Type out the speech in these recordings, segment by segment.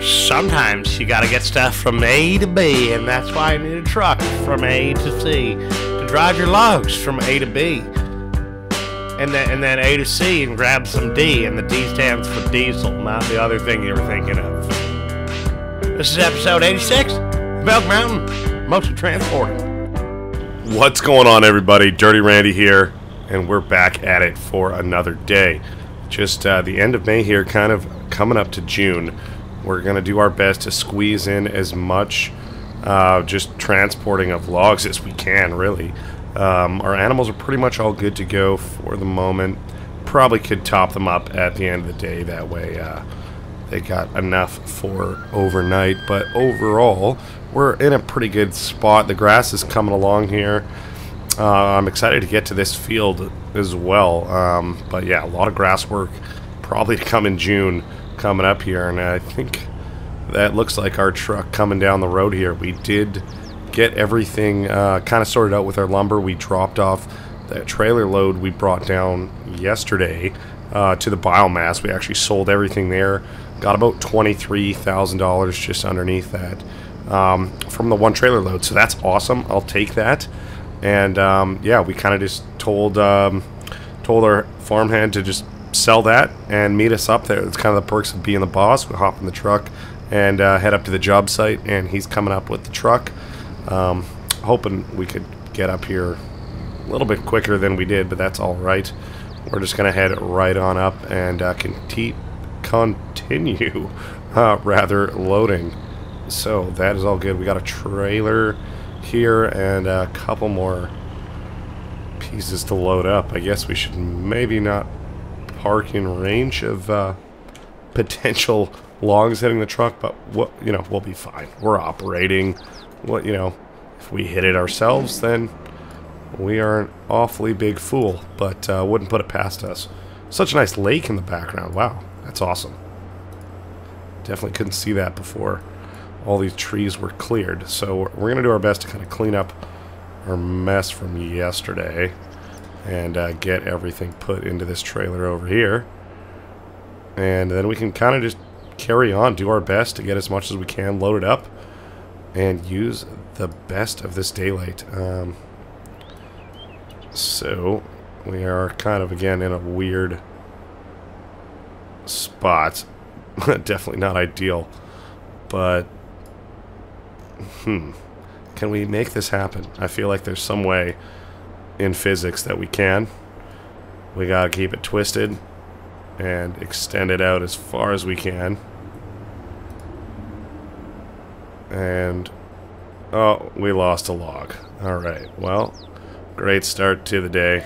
Sometimes you gotta get stuff from A to B, and that's why you need a truck from A to C to drive your logs from A to B, and then A to C, and grab some D, and the D stands for diesel, not the other thing you were thinking of. This is episode 86, Milk Mountain, mostly transporting. What's going on, everybody? Dirty Randy here, and we're back at it for another day. Just the end of May here, kind of coming up to June. We're going to do our best to squeeze in as much just transporting of logs as we can, really. Our animals are pretty much all good to go for the moment. Probably could top them up at the end of the day. That way they got enough for overnight. But overall, we're in a pretty good spot. The grass is coming along here. I'm excited to get to this field as well. But yeah, a lot of grass work probably to come in June coming up here, and I think that looks like our truck coming down the road here. We did get everything kind of sorted out with our lumber. We dropped off that trailer load we brought down yesterday to the biomass. We actually sold everything there. Got about $23,000 just underneath that from the one trailer load, so that's awesome. I'll take that. And yeah, we kind of just told our farmhand to just sell that and meet us up there. It's kind of the perks of being the boss. We hop in the truck and head up to the job site, and he's coming up with the truck. Hoping we could get up here a little bit quicker than we did, but that's all right. We're just gonna head right on up and continue rather loading. So that is all good. We got a trailer here and a couple more pieces to load up. I guess we should maybe not park in range of potential logs hitting the truck, but we'll be fine. We're operating. If we hit it ourselves, then we are an awfully big fool, but wouldn't put it past us. Such a nice lake in the background. Wow, that's awesome. Definitely couldn't see that before all these trees were cleared. So we're gonna do our best to kind of clean up our mess from yesterday and get everything put into this trailer over here, and then we can kind of just carry on, do our best to get as much as we can loaded up and use the best of this daylight. So we are kind of again in a weird spot. Definitely not ideal, but can we make this happen? I feel like there's some way in physics that we can. We gotta keep it twisted and extend it out as far as we can. And oh, we lost a log. Alright, well, great start to the day.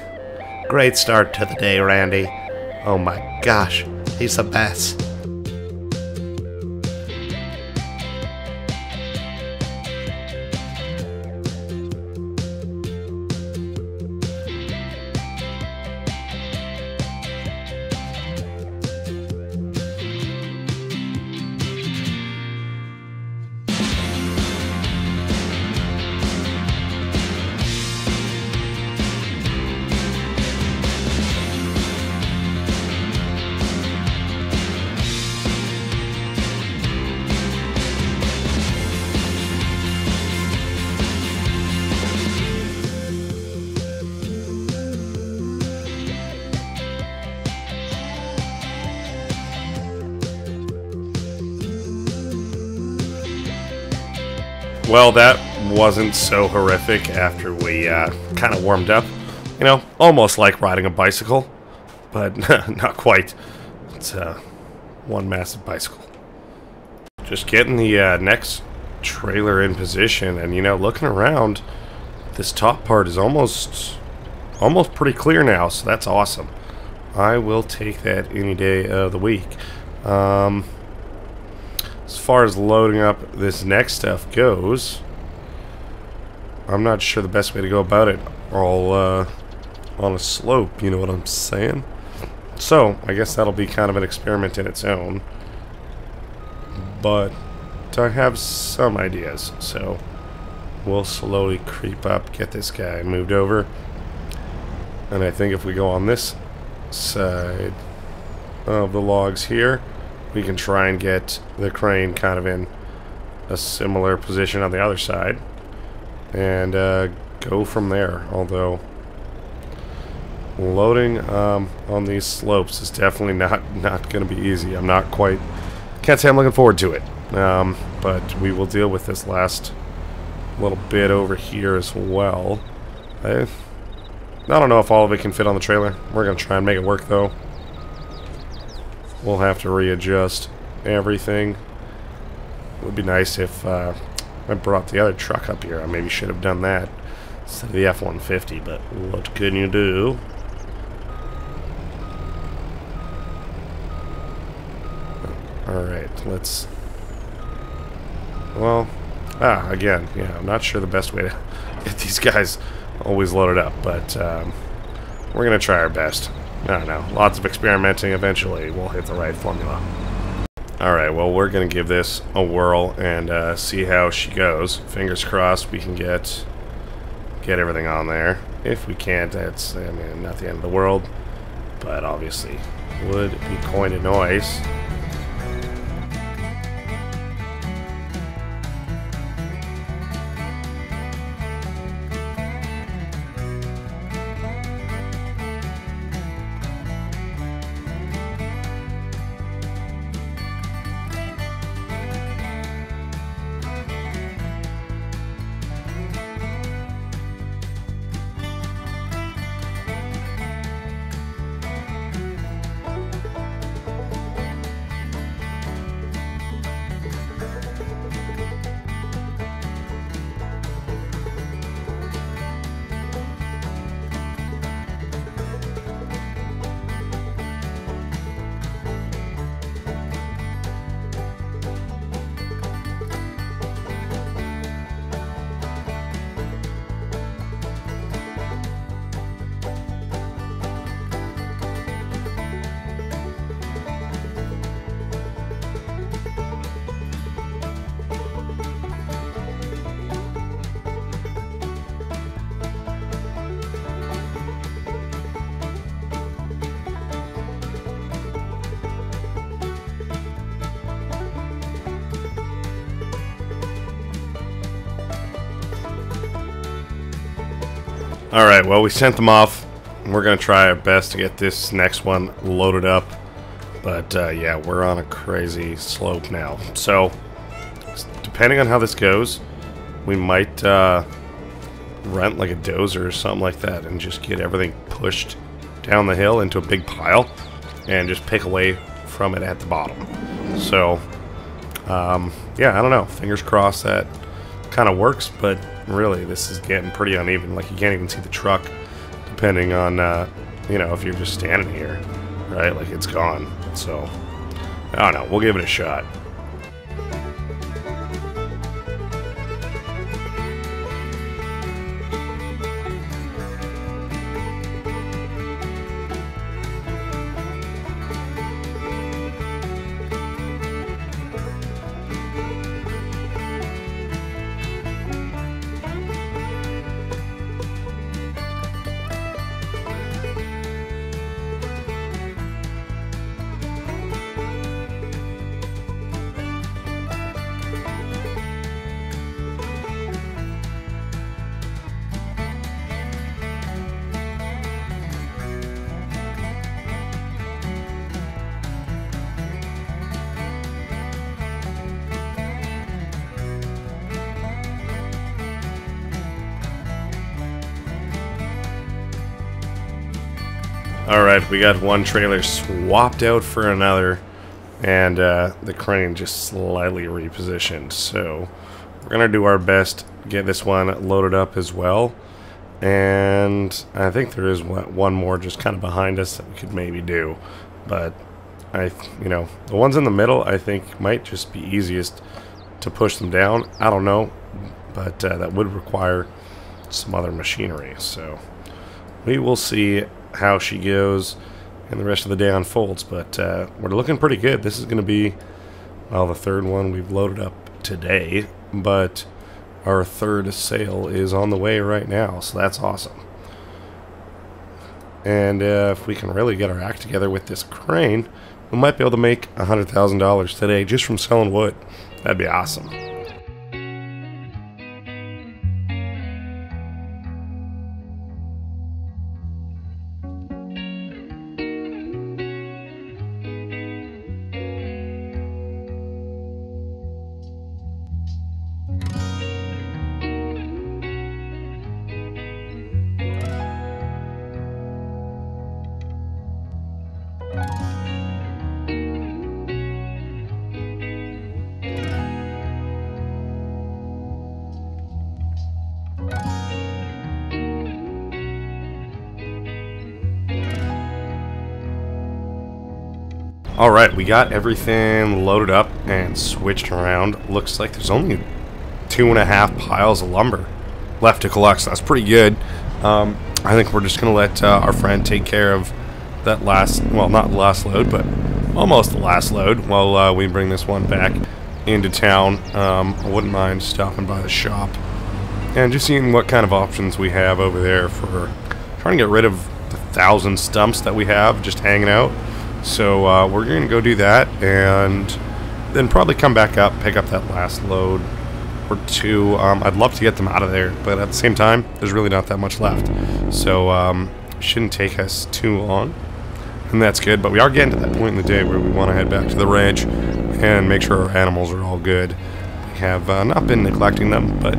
Great start to the day, Randy. Oh my gosh, he's the best. Well, that wasn't so horrific after we kind of warmed up. Almost like riding a bicycle, but not quite. It's one massive bicycle. Just getting the next trailer in position, and looking around, this top part is almost pretty clear now, so that's awesome. I will take that any day of the week. As far as loading up this next stuff goes, I'm not sure the best way to go about it. All on a slope, you know what I'm saying? So, I guess that'll be kind of an experiment in its own. But I have some ideas, so we'll slowly creep up, get this guy moved over. And I think if we go on this side of the logs here, we can try and get the crane kind of in a similar position on the other side and go from there. Although loading on these slopes is definitely not going to be easy. I'm not quite, can't say I'm looking forward to it, but we will deal with this last little bit over here as well. I don't know if all of it can fit on the trailer. We're going to try and make it work though. We'll have to readjust everything. It would be nice if I brought the other truck up here. I maybe should have done that instead of the F-150, but what can you do? Alright, let's... Well, again, yeah, I'm not sure the best way to get these guys always loaded up, but we're going to try our best. I don't know, lots of experimenting. Eventually we'll hit the right formula. Alright, well, we're going to give this a whirl and see how she goes. Fingers crossed we can get everything on there. If we can't, that's, I mean, not the end of the world, but obviously would be quite a noise. Alright, well, we sent them off. We're going to try our best to get this next one loaded up. But, yeah, we're on a crazy slope now. So, depending on how this goes, we might rent like a dozer or something like that and just get everything pushed down the hill into a big pile and just pick away from it at the bottom. So, yeah, I don't know. Fingers crossed that kind of works, but really this is getting pretty uneven. Like, you can't even see the truck depending on you know, if you're just standing here, right? Like, it's gone. So I don't know, we'll give it a shot. Alright, we got one trailer swapped out for another, and the crane just slightly repositioned. So we're going to do our best to get this one loaded up as well. And I think there is one more just kind of behind us that we could maybe do. But, you know, the ones in the middle I think might just be easiest to push them down. I don't know, but that would require some other machinery. So we will see how she goes and the rest of the day unfolds, but we're looking pretty good. This is going to be, well, the third one we've loaded up today, but our third sale is on the way right now, so that's awesome. And if we can really get our act together with this crane, we might be able to make $100,000 today just from selling wood. That'd be awesome. Alright, we got everything loaded up and switched around. Looks like there's only 2.5 piles of lumber left to collect, so that's pretty good. I think we're just going to let our friend take care of that last, well, not the last load, but almost the last load while we bring this one back into town. I wouldn't mind stopping by the shop and just seeing what kind of options we have over there for trying to get rid of the 1,000 stumps that we have just hanging out. So we're going to go do that and then probably come back up, pick up that last load or two. I'd love to get them out of there, but at the same time, there's really not that much left. So it shouldn't take us too long, and that's good. But we are getting to that point in the day where we want to head back to the ranch and make sure our animals are all good. We have not been neglecting them, but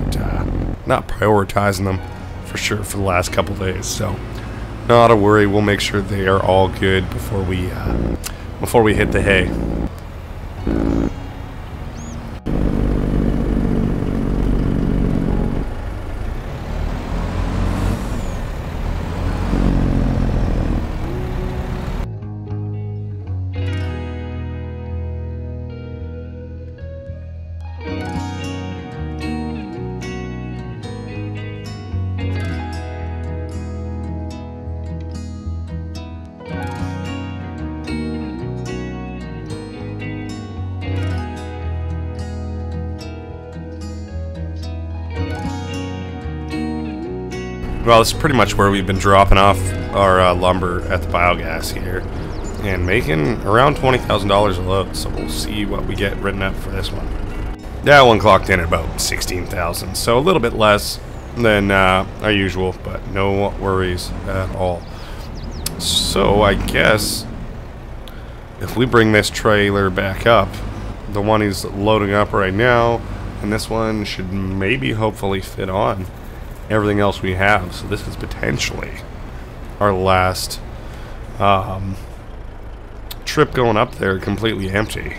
not prioritizing them for sure for the last couple days. So not a worry, we'll make sure they are all good before we hit the hay. Well, this is pretty much where we've been dropping off our lumber at the biogas here and making around $20,000 a load, so we'll see what we get written up for this one. That one clocked in at about 16,000, so a little bit less than our usual, but no worries at all. So I guess if we bring this trailer back up, the one he's loading up right now, and this one should maybe hopefully fit on everything else we have. So this is potentially our last trip going up there completely empty.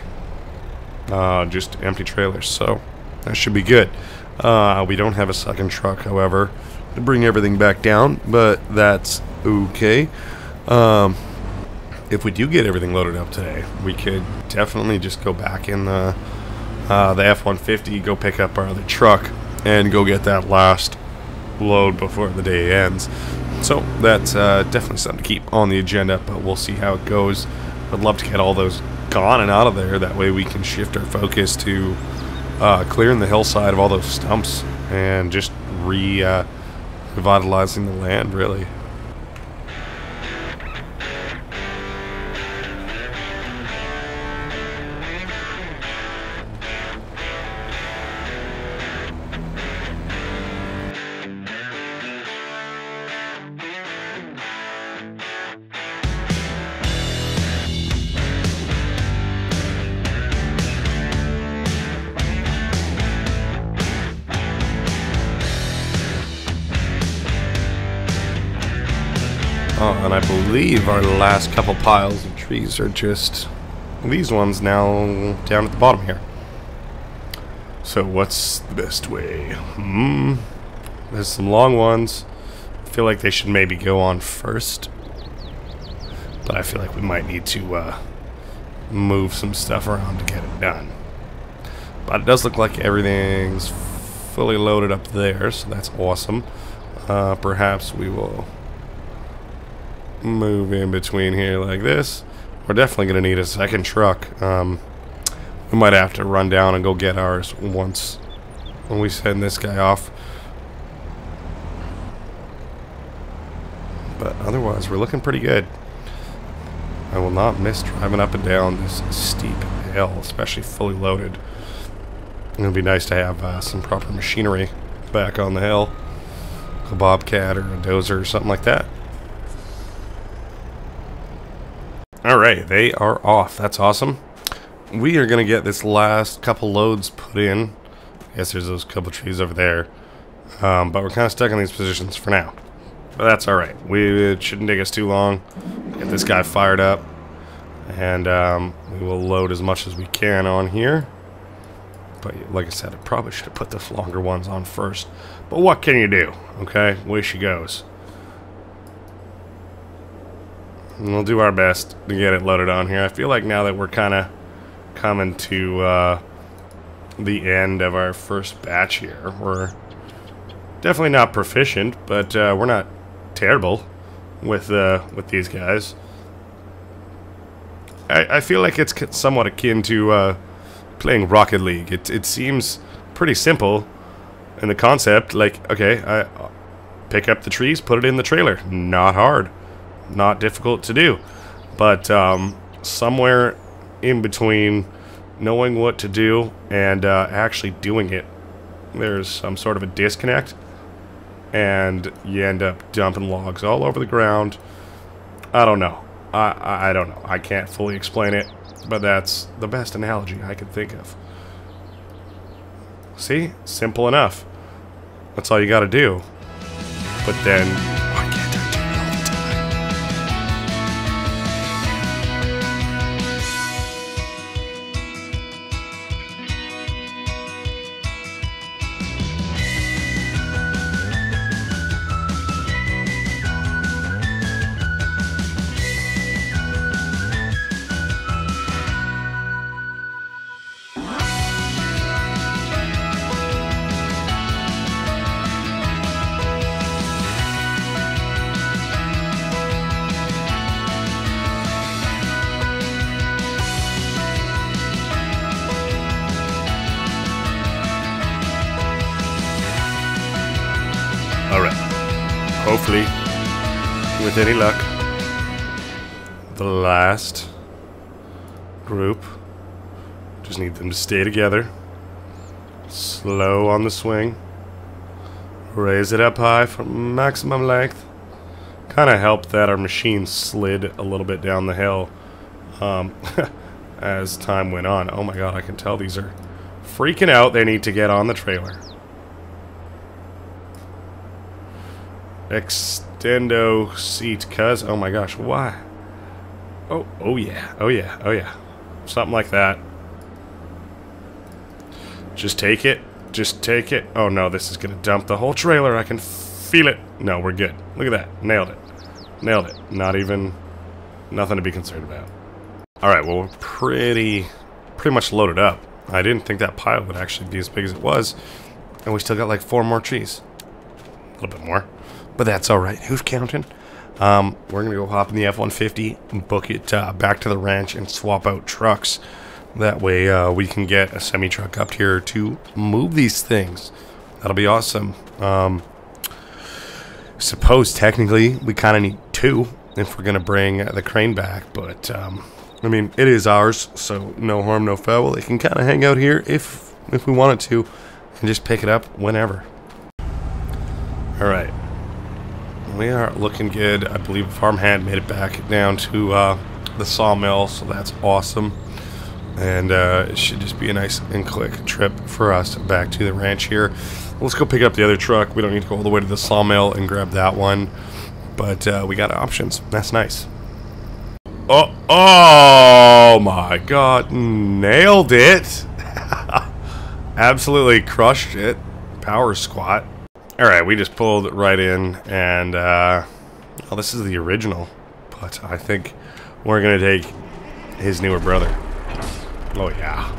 Just empty trailers, so that should be good. We don't have a second truck, however, to bring everything back down, but that's okay. If we do get everything loaded up today, we could definitely just go back in the F-150, go pick up our other truck, and go get that last load before the day ends. So that's definitely something to keep on the agenda, but we'll see how it goes. I'd love to get all those gone and out of there. That way we can shift our focus to clearing the hillside of all those stumps and just revitalizing the land, really. Oh, and I believe our last couple piles of trees are just these ones now down at the bottom here. So what's the best way? There's some long ones. I feel like they should maybe go on first, but I feel like we might need to move some stuff around to get it done. But it does look like everything's fully loaded up there, so that's awesome. Perhaps we will move in between here like this. We're definitely going to need a second truck. We might have to run down and go get ours once when we send this guy off. But otherwise, we're looking pretty good. I will not miss driving up and down this steep hill, especially fully loaded. It would be nice to have some proper machinery back on the hill. A bobcat or a dozer or something like that. Alright, they are off. That's awesome. We are going to get this last couple loads put in. I guess there's those couple trees over there. But we're kind of stuck in these positions for now. But that's alright. It shouldn't take us too long. Get this guy fired up. And we will load as much as we can on here. But like I said, I probably should have put the longer ones on first. But what can you do? Okay, way she goes. And we'll do our best to get it loaded on here. I feel like now that we're kind of coming to the end of our first batch here, we're definitely not proficient, but we're not terrible with these guys. I feel like it's somewhat akin to playing Rocket League. It seems pretty simple in the concept. Like, okay, I pick up the trees, put it in the trailer. Not hard, not difficult to do. But somewhere in between knowing what to do and actually doing it, there's some sort of a disconnect, and you end up dumping logs all over the ground. I don't know. I don't know. I can't fully explain it, but that's the best analogy I could think of. See? Simple enough. That's all you gotta do. But then, why can't I do it all the time? Alright. Hopefully, with any luck, the last group, just need them to stay together. Slow on the swing. Raise it up high for maximum length. Kind of helped that our machine slid a little bit down the hill as time went on. Oh my god, I can tell these are freaking out. They need to get on the trailer. Extendo seat, cuz. Oh my gosh, why? Oh yeah, oh yeah, oh yeah. Something like that. Just take it. Just take it. Oh no, this is gonna dump the whole trailer. I can feel it. No, we're good. Look at that. Nailed it. Nailed it. Not even... nothing to be concerned about. Alright, well, we're pretty much loaded up. I didn't think that pile would actually be as big as it was. And we still got like 4 more trees. A little bit more. But that's alright. Who's counting? We're going to go hop in the F-150 and book it back to the ranch and swap out trucks. That way we can get a semi-truck up here to move these things. That'll be awesome. Suppose technically we kind of need 2 if we're going to bring the crane back. But, I mean, it is ours, so no harm, no foul. It can kind of hang out here if we wanted to and just pick it up whenever. Alright. We are looking good. I believe Farmhand made it back down to the sawmill, so that's awesome. And it should just be a nice and quick trip for us back to the ranch here. Let's go pick up the other truck. We don't need to go all the way to the sawmill and grab that one. But we got options. That's nice. Oh my god. Nailed it. Absolutely crushed it. Power squat. Alright, we just pulled right in, and, well, this is the original, but I think we're gonna take his newer brother. Oh, yeah.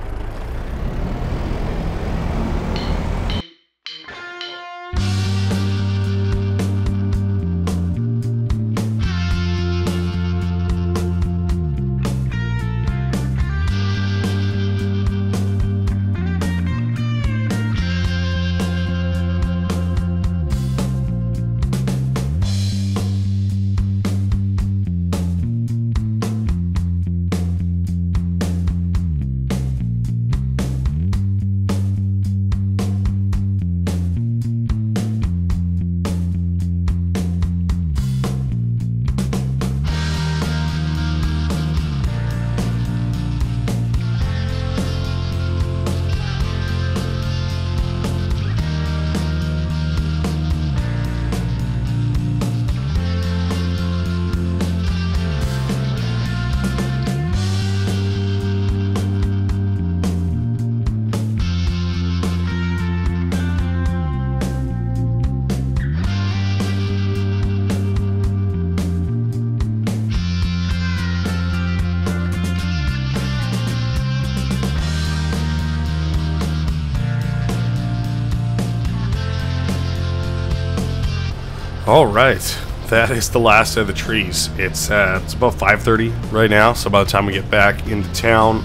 All right, that is the last of the trees. It's about 5:30 right now, so by the time we get back into town,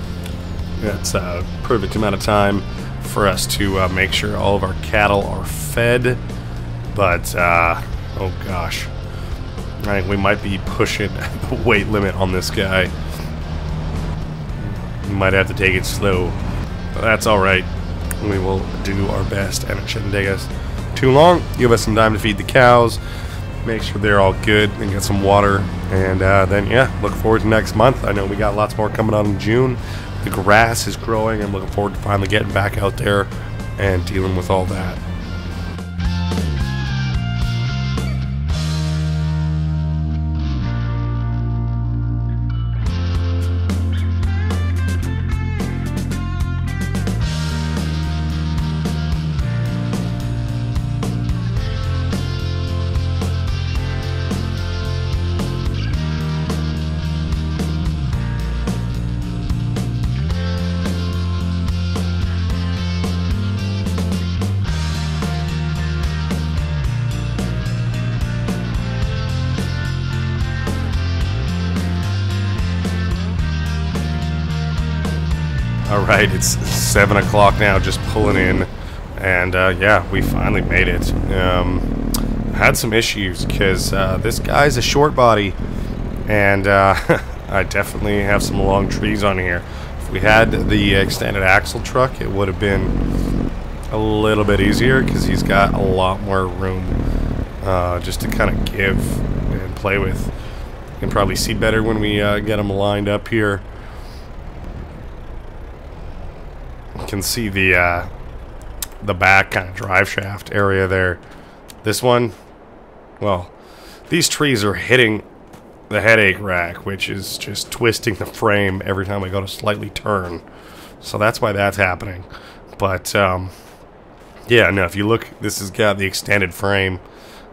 that's a perfect amount of time for us to make sure all of our cattle are fed. But oh gosh, I think we might be pushing the weight limit on this guy. We might have to take it slow, but that's all right. We will do our best, and it shouldn't take us too long. Give us some time to feed the cows, make sure they're all good, and get some water. And then, yeah, look forward to next month. I know we got lots more coming out in June. The grass is growing. I'm looking forward to finally getting back out there and dealing with all that. Alright, it's 7 o'clock now, just pulling in, and yeah, we finally made it. Had some issues, because this guy's a short body, and I definitely have some long trees on here. If we had the extended axle truck, it would have been a little bit easier, because he's got a lot more room just to kind of give and play with. You can probably see better when we get him lined up here. You can see the back kind of drive shaft area there. This one, well, these trees are hitting the headache rack, which is just twisting the frame every time I go to slightly turn. So that's why that's happening. But yeah, no, if you look, this has got the extended frame.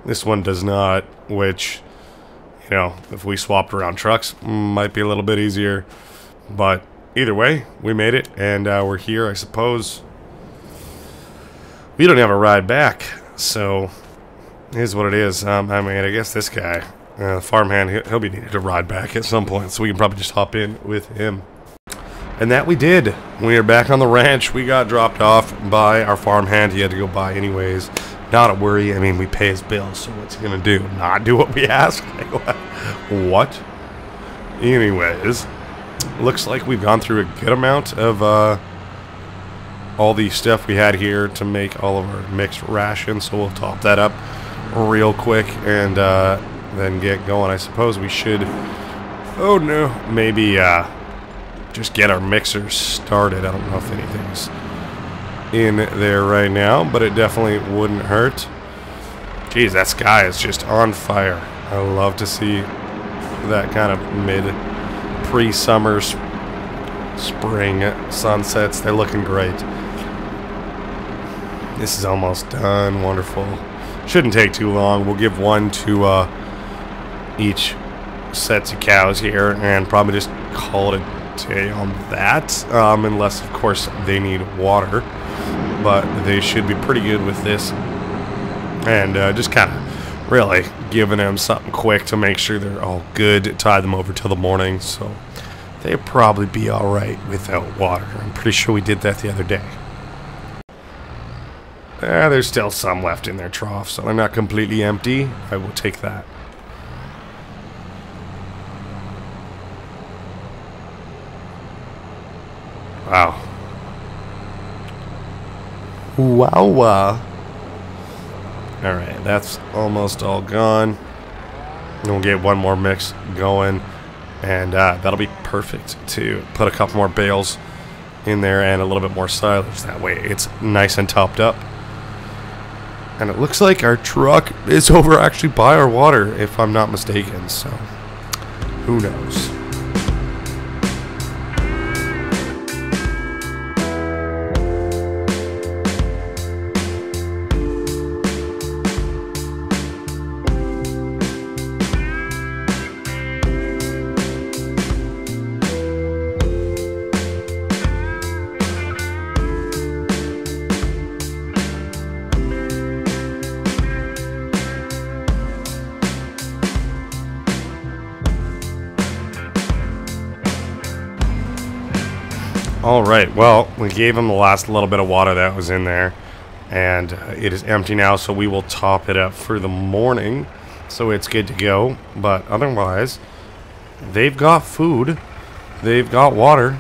This one does not, which, you know, if we swapped around trucks, might be a little bit easier. But either way, we made it, and we're here. I suppose we don't have a ride back, so here's what it is. I mean, I guess this guy, farmhand, he'll be needed to ride back at some point, so we can probably just hop in with him. And that we did. We are back on the ranch. We got dropped off by our farmhand. He had to go by anyways. Not a worry. I mean, we pay his bills, so what's he gonna do? Not do what we ask? What? Anyways, looks like we've gone through a good amount of all the stuff we had here to make all of our mixed rations, so we'll top that up real quick and then get going. I suppose we should, oh no, maybe just get our mixers started. I don't know if anything's in there right now, but it definitely wouldn't hurt. Geez, that sky is just on fire. I love to see that kind of pre-summer spring sunsets. They're looking great. This is almost done. Wonderful. Shouldn't take too long. We'll give one to each sets of cows here and probably just call it a day on that, unless of course they need water, but they should be pretty good with this. And just kind of really giving them something quick to make sure they're all good. Tie them over till the morning, so they'll probably be alright without water. I'm pretty sure we did that the other day. There's still some left in their trough, so they're not completely empty. I will take that. Wow. Wow. Alright, that's almost all gone. We'll get one more mix going, and that'll be perfect to put a couple more bales in there and a little bit more silage. That way it's nice and topped up. And it looks like our truck is over actually by our water, if I'm not mistaken, so who knows. Alright, well, we gave him the last little bit of water that was in there, and it is empty now, so we will top it up for the morning, so it's good to go. But otherwise, they've got food, they've got water,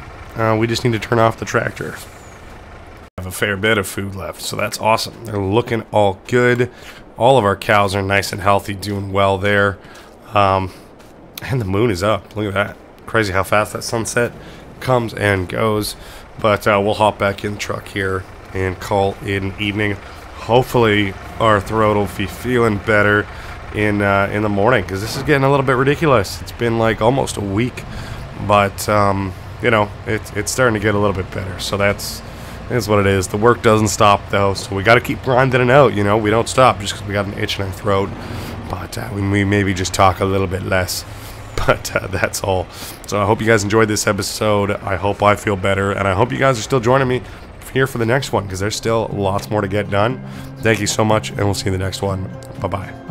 we just need to turn off the tractor. Have a fair bit of food left, so that's awesome. They're looking all good. All of our cows are nice and healthy, doing well there. And the moon is up. Look at that. Crazy how fast that sunset comes and goes. But we'll hop back in the truck here and call it an evening. Hopefully our throat will be feeling better in the morning, because this is getting a little bit ridiculous. It's been like almost a week, but you know, it's starting to get a little bit better. So that's what it is. The work doesn't stop though, so we got to keep grinding it out. You know, we don't stop just because we got an itch in our throat. But we maybe just talk a little bit less. But that's all. So I hope you guys enjoyed this episode. I hope I feel better, and I hope you guys are still joining me here for the next one, because there's still lots more to get done. Thank you so much, and we'll see you in the next one. Bye-bye.